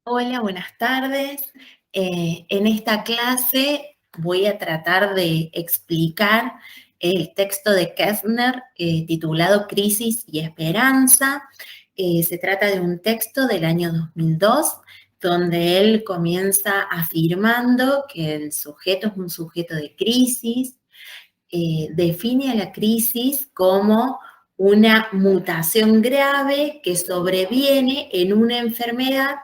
Hola, buenas tardes. En esta clase voy a tratar de explicar el texto de Kestner titulado Crisis y Esperanza. Se trata de un texto del año 2002, donde él comienza afirmando que el sujeto es un sujeto de crisis. Define a la crisis como una mutación grave que sobreviene en una enfermedad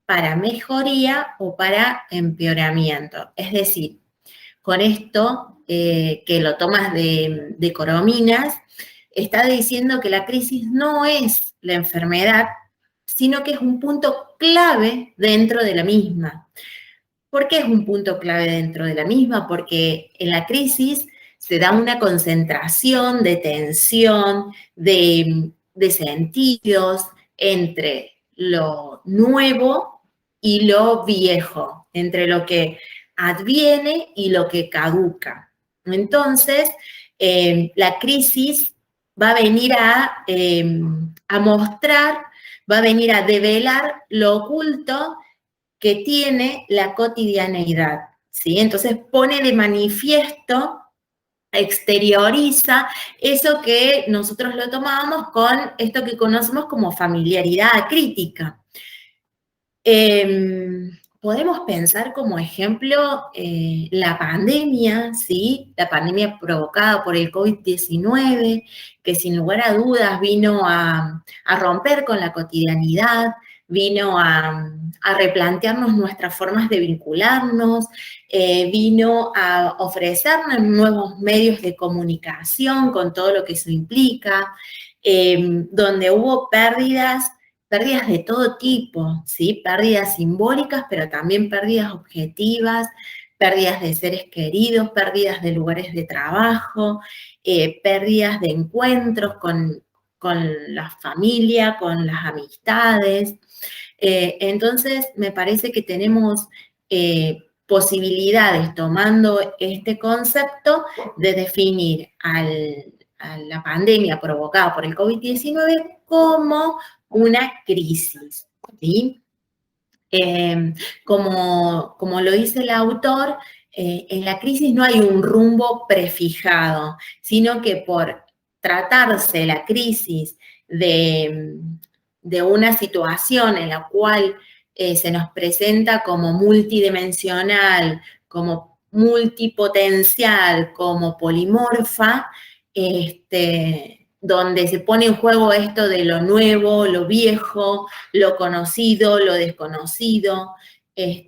para mejoría o para empeoramiento. Es decir, con esto, que lo tomas de Corominas, está diciendo que la crisis no es la enfermedad, sino que es un punto clave dentro de la misma. ¿Por qué es un punto clave dentro de la misma? Porque en la crisis se da una concentración de tensión, de sentidos entre lo nuevo y lo viejo, entre lo que adviene y lo que caduca. Entonces, la crisis va a venir a mostrar, va a venir a develar lo oculto que tiene la cotidianeidad, ¿sí? Entonces pone de manifiesto, exterioriza eso que nosotros lo tomábamos con esto que conocemos como familiaridad crítica. Podemos pensar como ejemplo la pandemia, ¿sí? La pandemia provocada por el COVID-19, que sin lugar a dudas vino a romper con la cotidianidad, vino a replantearnos nuestras formas de vincularnos, vino a ofrecernos nuevos medios de comunicación con todo lo que eso implica, donde hubo pérdidas de todo tipo, ¿sí? Pérdidas simbólicas, pero también pérdidas objetivas, pérdidas de seres queridos, pérdidas de lugares de trabajo, pérdidas de encuentros con la familia, con las amistades. Entonces, me parece que tenemos posibilidades, tomando este concepto, de definir a la pandemia provocada por el COVID-19 como una crisis, ¿sí? Como lo dice el autor, en la crisis no hay un rumbo prefijado, sino que por tratarse la crisis de una situación en la cual se nos presenta como multidimensional, como multipotencial, como polimorfa, donde se pone en juego esto de lo nuevo, lo viejo, lo conocido, lo desconocido, pero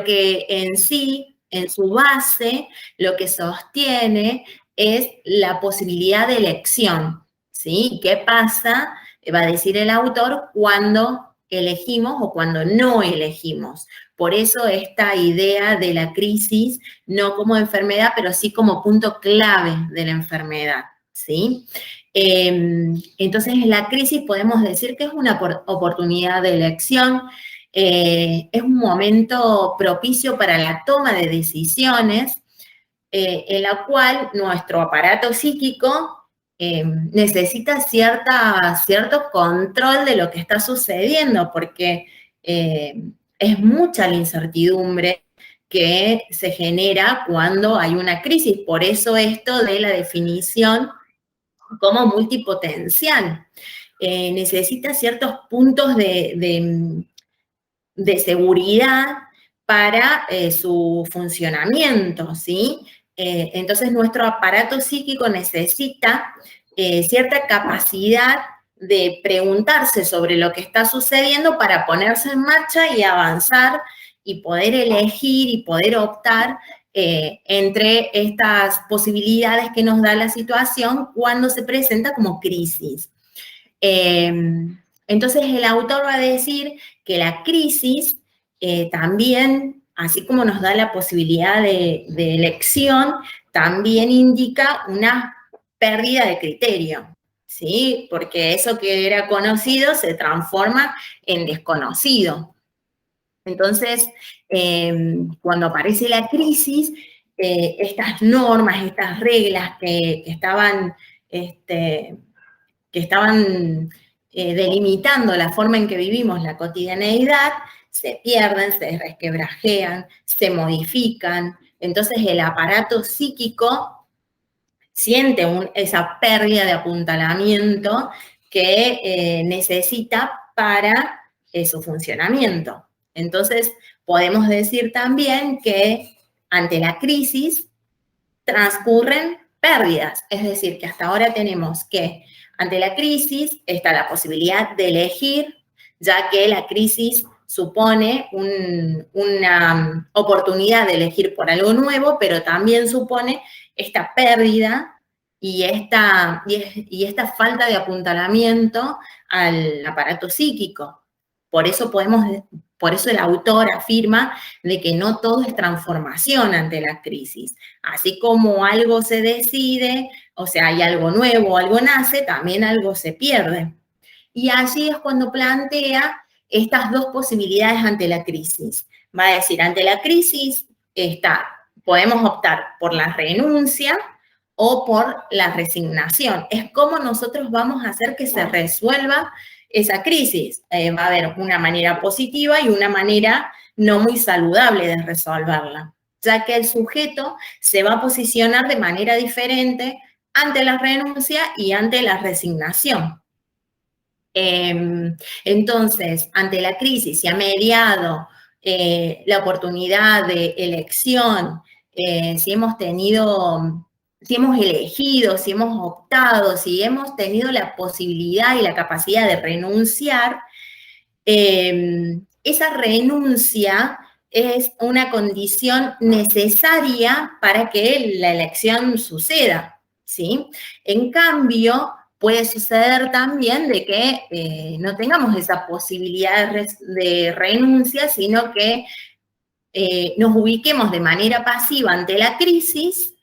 que en sí, en su base, lo que sostiene es la posibilidad de elección, ¿sí? ¿Qué pasa, va a decir el autor, cuando elegimos o cuando no elegimos? Por eso esta idea de la crisis, no como enfermedad, pero sí como punto clave de la enfermedad, ¿sí? Entonces, la crisis podemos decir que es una oportunidad de elección, es un momento propicio para la toma de decisiones, en la cual nuestro aparato psíquico necesita cierto control de lo que está sucediendo, porque es mucha la incertidumbre que se genera cuando hay una crisis. Por eso esto de la definición como multipotencial. Necesita ciertos puntos de seguridad para su funcionamiento, ¿sí? Entonces nuestro aparato psíquico necesita cierta capacidad de preguntarse sobre lo que está sucediendo para ponerse en marcha y avanzar y poder elegir y poder optar entre estas posibilidades que nos da la situación cuando se presenta como crisis. Entonces el autor va a decir que la crisis también, así como nos da la posibilidad de elección, también indica una pérdida de criterio, ¿sí? Porque eso que era conocido se transforma en desconocido. Entonces, cuando aparece la crisis, estas normas, estas reglas que estaban delimitando la forma en que vivimos la cotidianeidad, se pierden, se resquebrajean, se modifican. Entonces el aparato psíquico siente esa pérdida de apuntalamiento que necesita para su funcionamiento. Entonces, podemos decir también que ante la crisis transcurren pérdidas, es decir, que hasta ahora tenemos que ante la crisis está la posibilidad de elegir, ya que la crisis supone una oportunidad de elegir por algo nuevo, pero también supone esta pérdida y esta falta de apuntalamiento al aparato psíquico. Por eso el autor afirma de que no todo es transformación ante la crisis. Así como algo se decide, o sea, hay algo nuevo, algo nace, también algo se pierde. Y allí es cuando plantea estas dos posibilidades ante la crisis. Va a decir, ante la crisis podemos optar por la renuncia o por la resignación. Es cómo nosotros vamos a hacer que se resuelva esa crisis. Va a haber una manera positiva y una manera no muy saludable de resolverla, ya que el sujeto se va a posicionar de manera diferente ante la renuncia y ante la resignación. Entonces, ante la crisis, si ha mediado la oportunidad de elección, si hemos elegido, si hemos optado, si hemos tenido la posibilidad y la capacidad de renunciar, esa renuncia es una condición necesaria para que la elección suceda, ¿sí? En cambio, puede suceder también de que no tengamos esa posibilidad de renuncia, sino que nos ubiquemos de manera pasiva ante la crisis,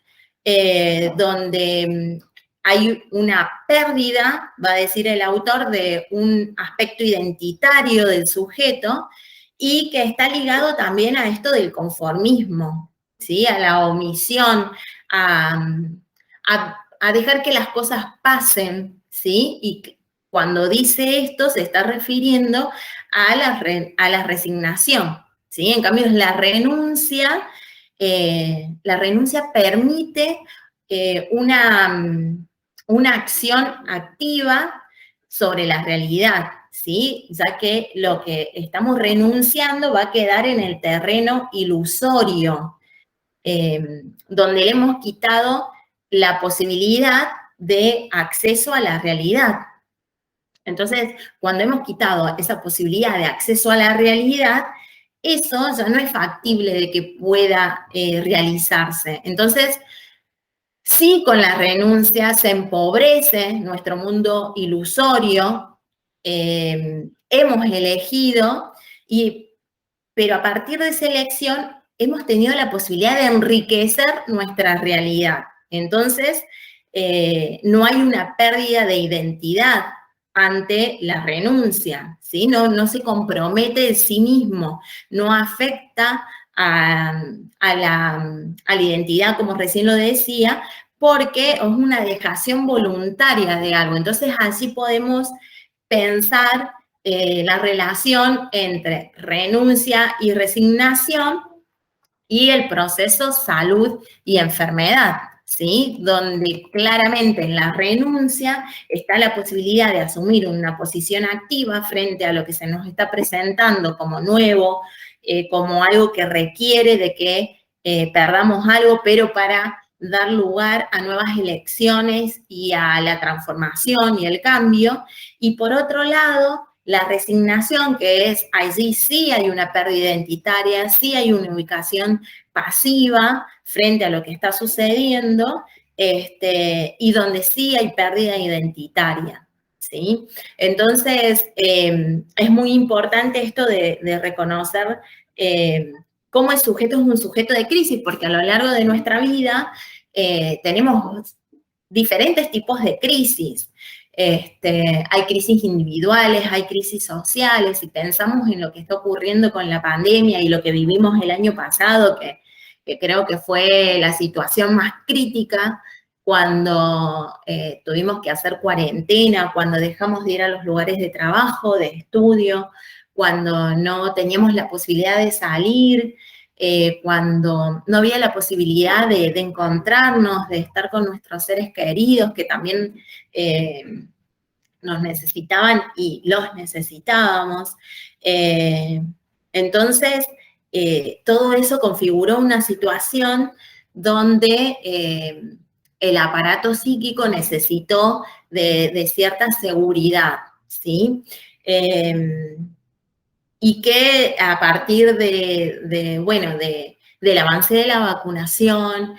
donde hay una pérdida, va a decir el autor, de un aspecto identitario del sujeto y que está ligado también a esto del conformismo, ¿sí? A la omisión, a dejar que las cosas pasen, ¿sí? Y cuando dice esto se está refiriendo a la resignación, ¿sí? En cambio, la renuncia permite una acción activa sobre la realidad, ¿sí? Ya que lo que estamos renunciando va a quedar en el terreno ilusorio, donde le hemos quitado la posibilidad de acceso a la realidad. Entonces, cuando hemos quitado esa posibilidad de acceso a la realidad, eso ya no es factible de que pueda realizarse. Entonces, sí, con la renuncia se empobrece nuestro mundo ilusorio, hemos elegido, pero a partir de esa elección hemos tenido la posibilidad de enriquecer nuestra realidad. Entonces, no hay una pérdida de identidad ante la renuncia, ¿sí? No se compromete en sí mismo, no afecta a la identidad, como recién lo decía, porque es una dejación voluntaria de algo. Entonces, así podemos pensar la relación entre renuncia y resignación y el proceso salud y enfermedad, ¿sí? Donde claramente en la renuncia está la posibilidad de asumir una posición activa frente a lo que se nos está presentando como nuevo, como algo que requiere de que perdamos algo, pero para dar lugar a nuevas elecciones y a la transformación y el cambio. Y por otro lado, la resignación, que es, allí sí hay una pérdida identitaria, sí hay una ubicación pasiva frente a lo que está sucediendo, y donde sí hay pérdida identitaria, ¿sí? Entonces, es muy importante esto de reconocer cómo el sujeto es un sujeto de crisis, porque a lo largo de nuestra vida tenemos diferentes tipos de crisis. Hay crisis individuales, hay crisis sociales, y pensamos en lo que está ocurriendo con la pandemia y lo que vivimos el año pasado, que creo que fue la situación más crítica cuando tuvimos que hacer cuarentena, cuando dejamos de ir a los lugares de trabajo, de estudio, cuando no teníamos la posibilidad de salir, cuando no había la posibilidad de encontrarnos, de estar con nuestros seres queridos, que también nos necesitaban y los necesitábamos. Entonces, todo eso configuró una situación donde el aparato psíquico necesitó de cierta seguridad, ¿sí? Y que a partir del avance de la vacunación,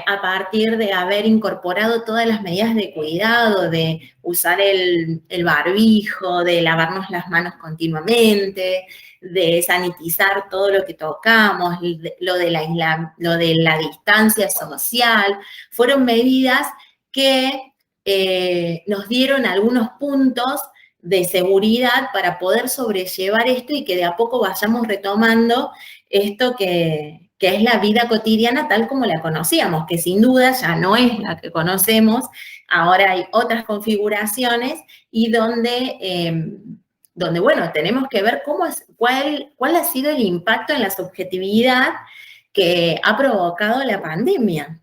a partir de haber incorporado todas las medidas de cuidado, de usar el barbijo, de lavarnos las manos continuamente, de sanitizar todo lo que tocamos, lo de la distancia social, fueron medidas que nos dieron algunos puntos de seguridad para poder sobrellevar esto y que de a poco vayamos retomando esto que es la vida cotidiana tal como la conocíamos, que sin duda ya no es la que conocemos, ahora hay otras configuraciones y donde bueno, tenemos que ver cuál ha sido el impacto en la subjetividad que ha provocado la pandemia.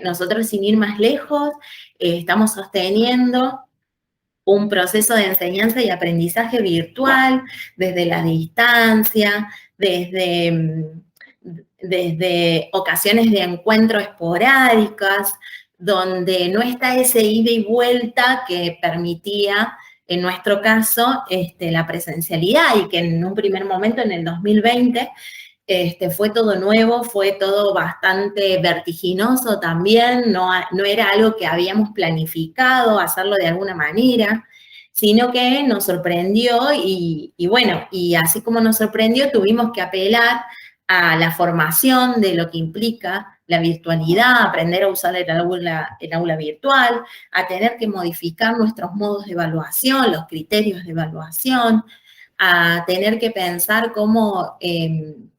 Nosotros, sin ir más lejos, estamos sosteniendo un proceso de enseñanza y aprendizaje virtual, desde la distancia, desde ocasiones de encuentro esporádicas, donde no está ese ida y vuelta que permitía, en nuestro caso, la presencialidad, y que en un primer momento, en el 2020, fue todo nuevo, fue todo bastante vertiginoso también, no era algo que habíamos planificado hacerlo de alguna manera, sino que nos sorprendió y bueno, y así como nos sorprendió, tuvimos que apelar a la formación de lo que implica la virtualidad, aprender a usar el aula virtual, a tener que modificar nuestros modos de evaluación, los criterios de evaluación, a tener que pensar cómo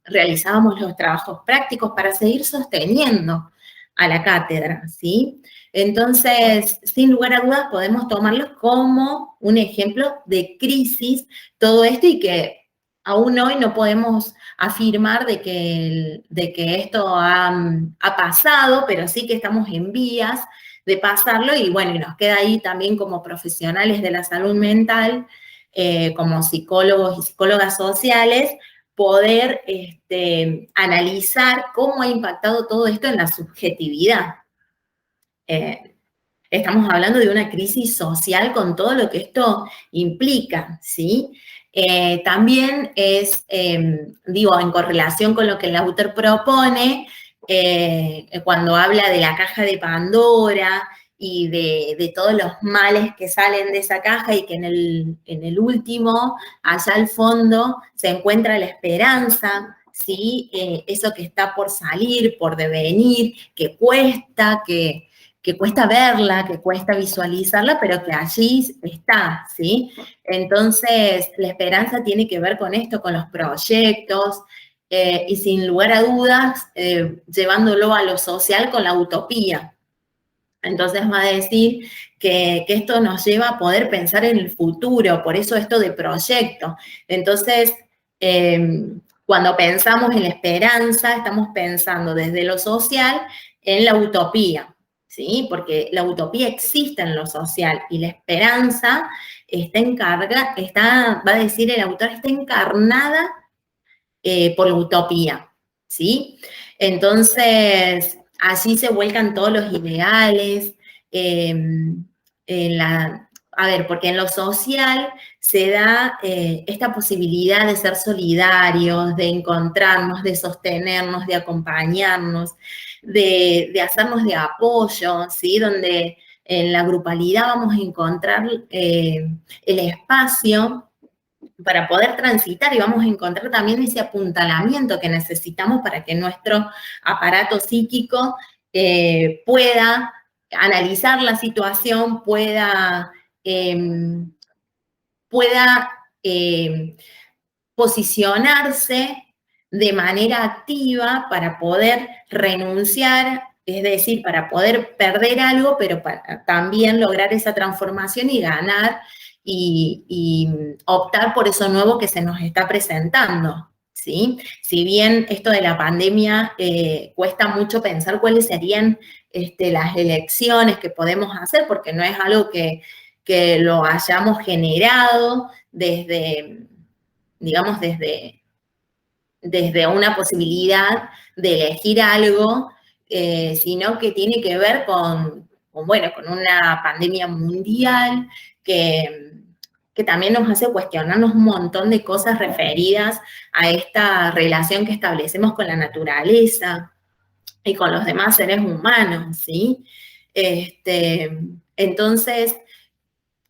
realizábamos los trabajos prácticos para seguir sosteniendo a la cátedra, ¿sí? Entonces, sin lugar a dudas, podemos tomarlo como un ejemplo de crisis, todo esto, y que aún hoy no podemos afirmar de que esto ha pasado, pero sí que estamos en vías de pasarlo, y bueno, y nos queda ahí también como profesionales de la salud mental, como psicólogos y psicólogas sociales, poder analizar cómo ha impactado todo esto en la subjetividad. Estamos hablando de una crisis social con todo lo que esto implica, ¿sí? También es, digo, en correlación con lo que el autor propone, cuando habla de la caja de Pandora y de todos los males que salen de esa caja, y que en el último, allá al fondo, se encuentra la esperanza, ¿sí? Eso que está por salir, por devenir, que cuesta verla, que cuesta visualizarla, pero que allí está, ¿sí? Entonces, la esperanza tiene que ver con esto, con los proyectos, y sin lugar a dudas, llevándolo a lo social con la utopía. Entonces va a decir que esto nos lleva a poder pensar en el futuro, por eso esto de proyecto. Entonces, cuando pensamos en la esperanza, estamos pensando desde lo social en la utopía, ¿sí? Porque la utopía existe en lo social y la esperanza va a decir el autor, está encarnada por la utopía, ¿sí? Entonces, allí se vuelcan todos los ideales, a ver, porque en lo social se da esta posibilidad de ser solidarios, de encontrarnos, de sostenernos, de acompañarnos, de hacernos de apoyo, ¿sí? Donde en la grupalidad vamos a encontrar el espacio para poder transitar, y vamos a encontrar también ese apuntalamiento que necesitamos para que nuestro aparato psíquico pueda analizar la situación, pueda posicionarse de manera activa para poder renunciar Es decir, para poder perder algo, pero para también lograr esa transformación y ganar y optar por eso nuevo que se nos está presentando, ¿sí? Si bien esto de la pandemia cuesta mucho pensar cuáles serían las elecciones que podemos hacer, porque no es algo que lo hayamos generado desde, digamos, desde una posibilidad de elegir algo, sino que tiene que ver bueno, con una pandemia mundial que también nos hace cuestionarnos un montón de cosas referidas a esta relación que establecemos con la naturaleza y con los demás seres humanos, ¿sí? Entonces,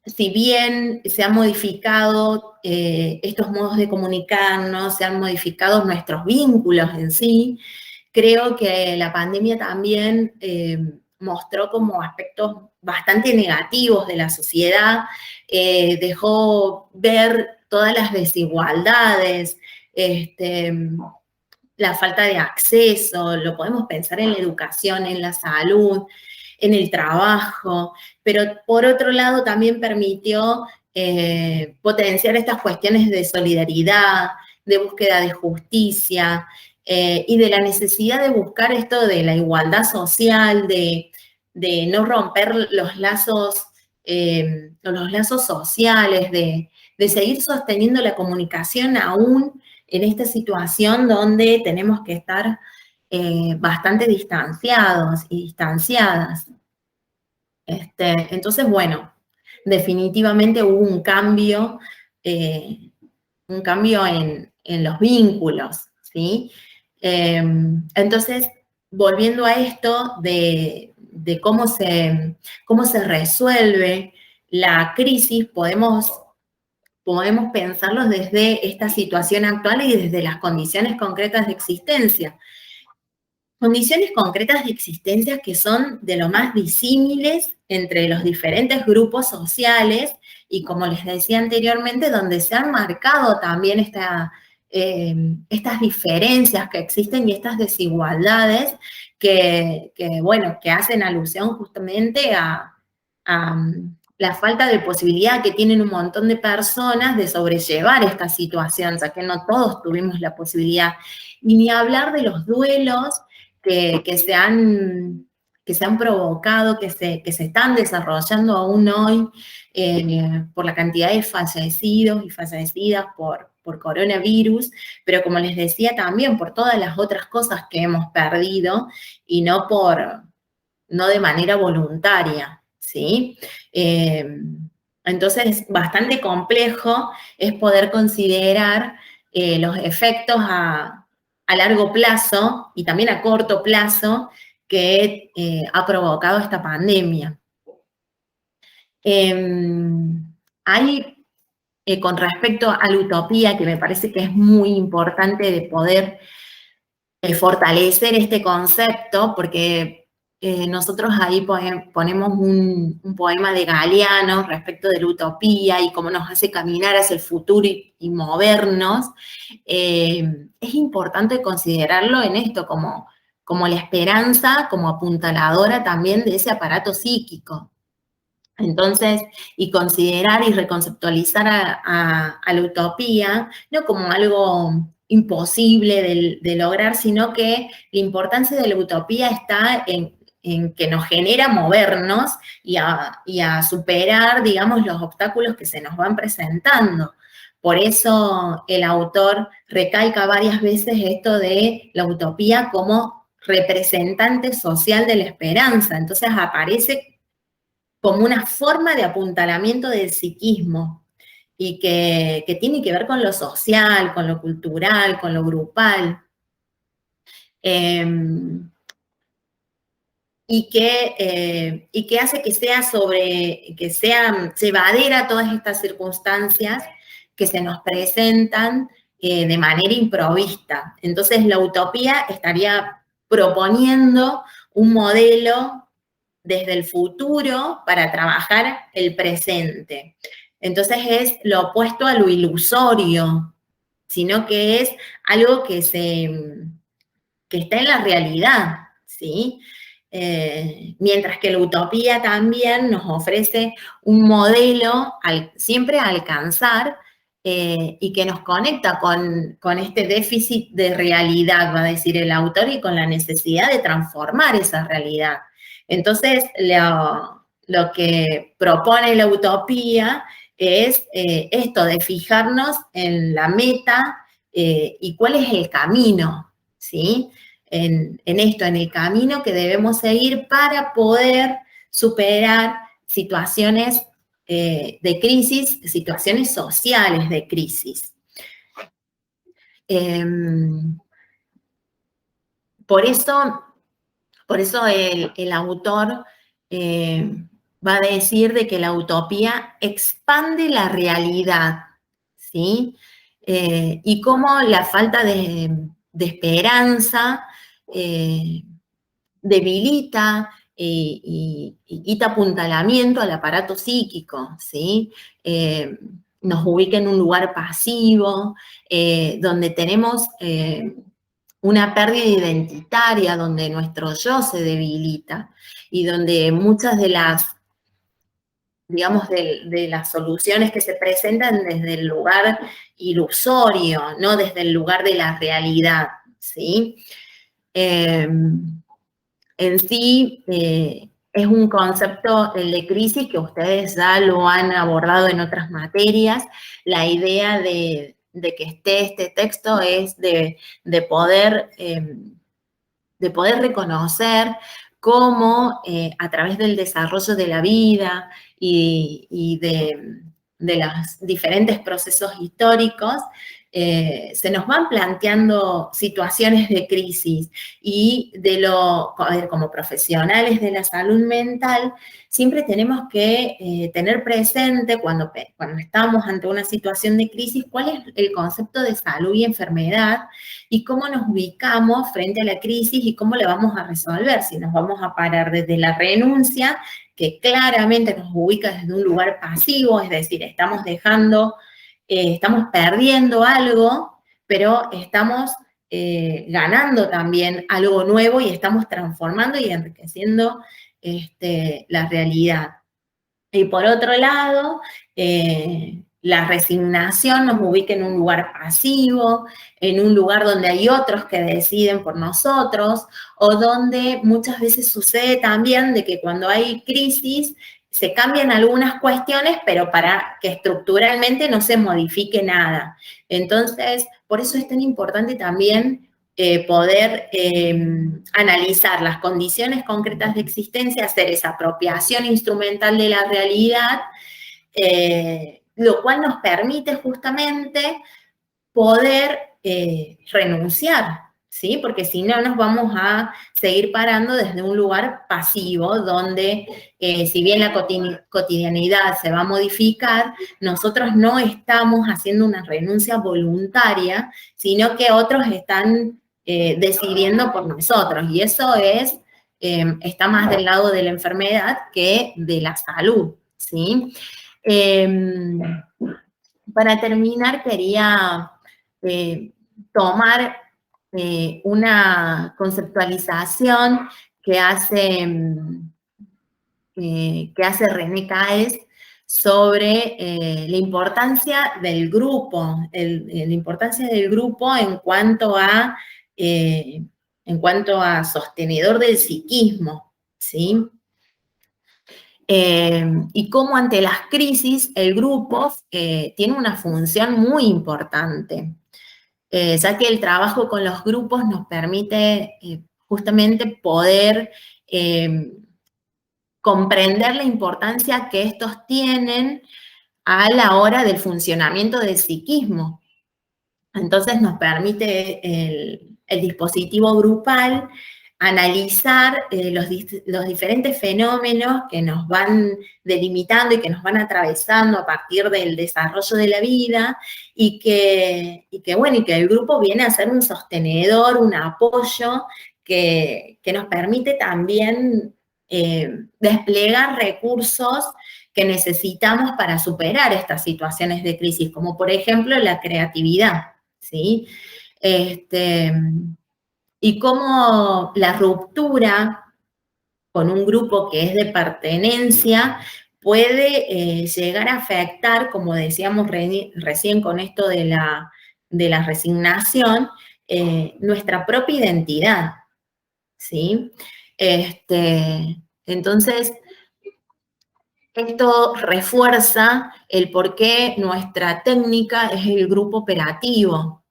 si bien se han modificado estos modos de comunicarnos, se han modificado nuestros vínculos en sí, creo que la pandemia también mostró como aspectos bastante negativos de la sociedad, dejó ver todas las desigualdades, la falta de acceso, lo podemos pensar en la educación, en la salud, en el trabajo, pero por otro lado también permitió potenciar estas cuestiones de solidaridad, de búsqueda de justicia y de la necesidad de buscar esto de la igualdad social, de no romper los lazos sociales, de seguir sosteniendo la comunicación aún en esta situación donde tenemos que estar bastante distanciados y distanciadas. Entonces, bueno, definitivamente hubo un cambio en los vínculos, ¿sí? Entonces, volviendo a esto de cómo se resuelve la crisis, podemos pensarlos desde esta situación actual y desde las condiciones concretas de existencia. Condiciones concretas de existencia que son de lo más disímiles entre los diferentes grupos sociales y, como les decía anteriormente, donde se han marcado también estas diferencias que existen y estas desigualdades bueno, que hacen alusión justamente a la falta de posibilidad que tienen un montón de personas de sobrellevar esta situación, ya que no todos tuvimos la posibilidad. Y ni hablar de los duelos que se han provocado, que se están desarrollando aún hoy por la cantidad de fallecidos y fallecidas por coronavirus, pero como les decía también por todas las otras cosas que hemos perdido y no de manera voluntaria, ¿sí? Entonces, bastante complejo es poder considerar los efectos a largo plazo y también a corto plazo que ha provocado esta pandemia. Hay, con respecto a la utopía, que me parece que es muy importante de poder fortalecer este concepto, porque nosotros ahí ponemos un poema de Galeano respecto de la utopía y cómo nos hace caminar hacia el futuro y movernos. Es importante considerarlo en esto como la esperanza, como apuntaladora también de ese aparato psíquico. Entonces, y considerar y reconceptualizar a la utopía, no como algo imposible de lograr, sino que la importancia de la utopía está en que nos genera movernos y a superar, digamos, los obstáculos que se nos van presentando. Por eso el autor recalca varias veces esto de la utopía como representante social de la esperanza. Entonces aparece como una forma de apuntalamiento del psiquismo y que tiene que ver con lo social, con lo cultural, con lo grupal. Y que hace que sea llevadera todas estas circunstancias que se nos presentan de manera improvista. Entonces, la utopía estaría proponiendo un modelo desde el futuro para trabajar el presente. Entonces es lo opuesto a lo ilusorio, sino que es algo que está en la realidad, ¿sí? mientras que la utopía también nos ofrece un modelo siempre a alcanzar y que nos conecta con este déficit de realidad, va a decir el autor, y con la necesidad de transformar esa realidad. Entonces, lo que propone la utopía es esto de fijarnos en la meta y cuál es el camino, ¿sí? En esto, en el camino que debemos seguir para poder superar situaciones de crisis, situaciones sociales de crisis. Por eso el autor va a decir de que la utopía expande la realidad, ¿sí? Y cómo la falta de esperanza debilita y quita apuntalamiento al aparato psíquico, ¿sí? Nos ubica en un lugar pasivo, donde tenemos una pérdida identitaria, donde nuestro yo se debilita y donde muchas de las, digamos, de las soluciones que se presentan desde el lugar ilusorio, no desde el lugar de la realidad, ¿sí? En sí, es un concepto, el de crisis, que ustedes ya lo han abordado en otras materias. La idea de que esté este texto es de poder reconocer cómo a través del desarrollo de la vida y de los diferentes procesos históricos, se nos van planteando situaciones de crisis y como profesionales de la salud mental, siempre tenemos que tener presente cuando estamos ante una situación de crisis, cuál es el concepto de salud y enfermedad y cómo nos ubicamos frente a la crisis y cómo la vamos a resolver, si nos vamos a parar desde la renuncia, que claramente nos ubica desde un lugar pasivo, es decir, estamos perdiendo algo, pero estamos ganando también algo nuevo y estamos transformando y enriqueciendo la realidad. Y por otro lado, la resignación nos ubica en un lugar pasivo, en un lugar donde hay otros que deciden por nosotros, o donde muchas veces sucede también de que cuando hay crisis se cambian algunas cuestiones, pero para que estructuralmente no se modifique nada. Entonces, por eso es tan importante también poder analizar las condiciones concretas de existencia, hacer esa apropiación instrumental de la realidad, lo cual nos permite justamente poder renunciar, ¿sí? Porque si no nos vamos a seguir parando desde un lugar pasivo, donde si bien la cotidianidad se va a modificar, nosotros no estamos haciendo una renuncia voluntaria, sino que otros están decidiendo por nosotros, y eso está más del lado de la enfermedad que de la salud, ¿sí? Para terminar, quería tomar una conceptualización que hace René Caes sobre la importancia del grupo, la importancia del grupo en cuanto a sostenedor del psiquismo, ¿sí? Y cómo ante las crisis el grupo tiene una función muy importante, ya que el trabajo con los grupos nos permite justamente poder comprender la importancia que estos tienen a la hora del funcionamiento del psiquismo. Entonces nos permite el dispositivo grupal analizar los diferentes fenómenos que nos van delimitando y que nos van atravesando a partir del desarrollo de la vida y que el grupo viene a ser un sostenedor, un apoyo que nos permite también desplegar recursos que necesitamos para superar estas situaciones de crisis, como por ejemplo la creatividad, ¿sí? Y cómo la ruptura con un grupo que es de pertenencia, puede llegar a afectar, como decíamos recién con esto de la resignación, nuestra propia identidad, ¿sí? Entonces, esto refuerza el por qué nuestra técnica es el grupo operativo.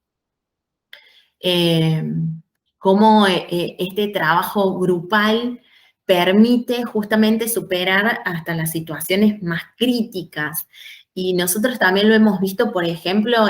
Cómo este trabajo grupal permite justamente superar hasta las situaciones más críticas. Y nosotros también lo hemos visto, por ejemplo,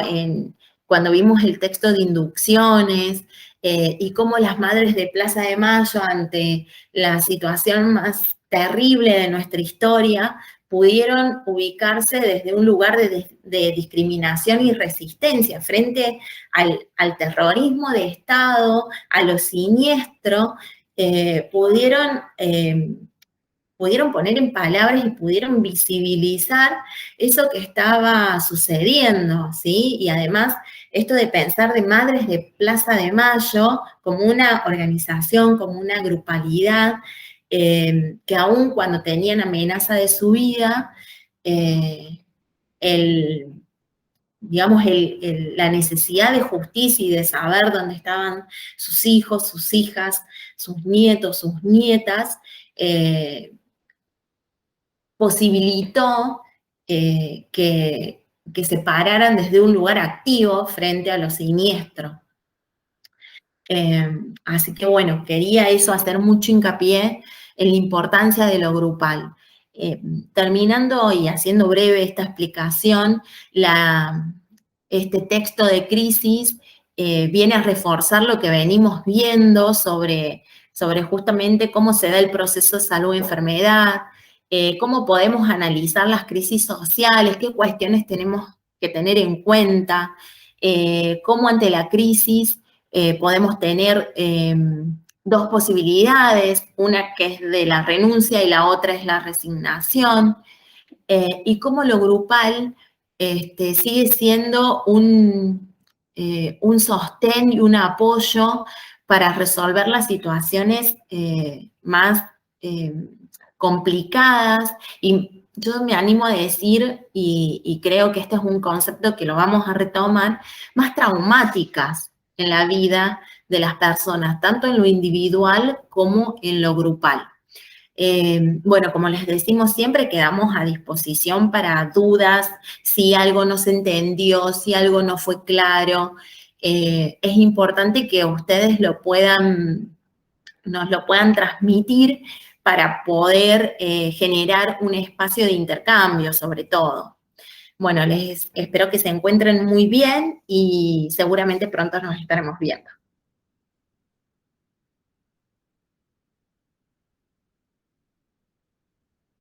cuando vimos el texto de inducciones y cómo las madres de Plaza de Mayo, ante la situación más terrible de nuestra historia, pudieron ubicarse desde un lugar de discriminación y resistencia frente al terrorismo de Estado, a lo siniestro, pudieron poner en palabras y pudieron visibilizar eso que estaba sucediendo, ¿sí? Y además, esto de pensar de Madres de Plaza de Mayo como una organización, como una grupalidad, que aún cuando tenían amenaza de su vida, el, digamos, la necesidad de justicia y de saber dónde estaban sus hijos, sus hijas, sus nietos, sus nietas, posibilitó que se pararan desde un lugar activo frente a lo siniestro. Así que bueno, quería eso hacer mucho hincapié en la importancia de lo grupal. Terminando y haciendo breve esta explicación, este texto de crisis viene a reforzar lo que venimos viendo sobre justamente cómo se da el proceso de salud-enfermedad, cómo podemos analizar las crisis sociales, qué cuestiones tenemos que tener en cuenta, cómo ante la crisis podemos tener dos posibilidades, una que es de la renuncia y la otra es la resignación, y cómo lo grupal sigue siendo un sostén y un apoyo para resolver las situaciones más complicadas. Y yo me animo a decir, y creo que este es un concepto que lo vamos a retomar, más traumáticas en la vida de las personas, tanto en lo individual como en lo grupal. Bueno, como les decimos siempre, quedamos a disposición para dudas, si algo no se entendió, si algo no fue claro. Es importante que ustedes nos lo puedan transmitir para poder generar un espacio de intercambio, sobre todo. Bueno, les espero que se encuentren muy bien y seguramente pronto nos estaremos viendo.